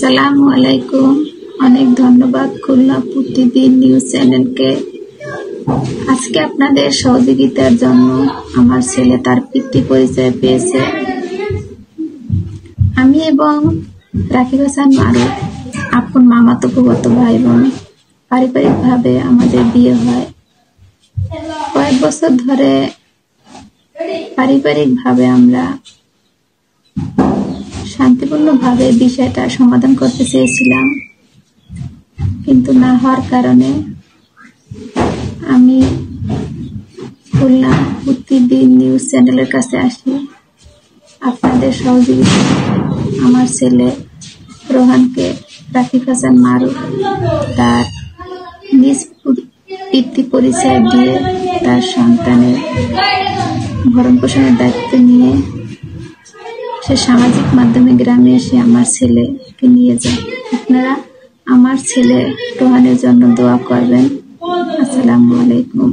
আসসালামু আলাইকুম। অনেক ধন্যবাদ খুলনা প্রতিদিন নিউজ চ্যানেলকে। আজকে আপনাদের সহযোগিতার জন্য আমার ছেলে তার পিতৃ পরিচয় পেয়েছে। আমি এবং রাকিব হাসান মারুফ আপন মামাতো ফুফাতো ভাই বোন। পারিবারিকভাবে আমাদের বিয়ে হয়। কয়েক বছর ধরে পারিবারিকভাবে আমরা শান্তিপূর্ণভাবে বিষয়টা সমাধান করতে চেয়েছিলাম, কিন্তু না হওয়ার কারণে আমি খুলনা প্রতিদিন নিউজ চ্যানেলের কাছে আসি। আপনাদের সহযোগিতা আমার ছেলে রোহানকে রাকিব হাসান মারুফ তার নিজ পিতৃ পরিচয় দিয়ে তার সন্তানের ভরণ পোষণের দায়িত্ব নিয়ে সে সামাজিক মাধ্যমে গ্রামে এসে আমার ছেলেকে নিয়ে যায়। আপনারা আমার ছেলে রোহানের জন্য দোয়া করবেন। আসসালামু আলাইকুম।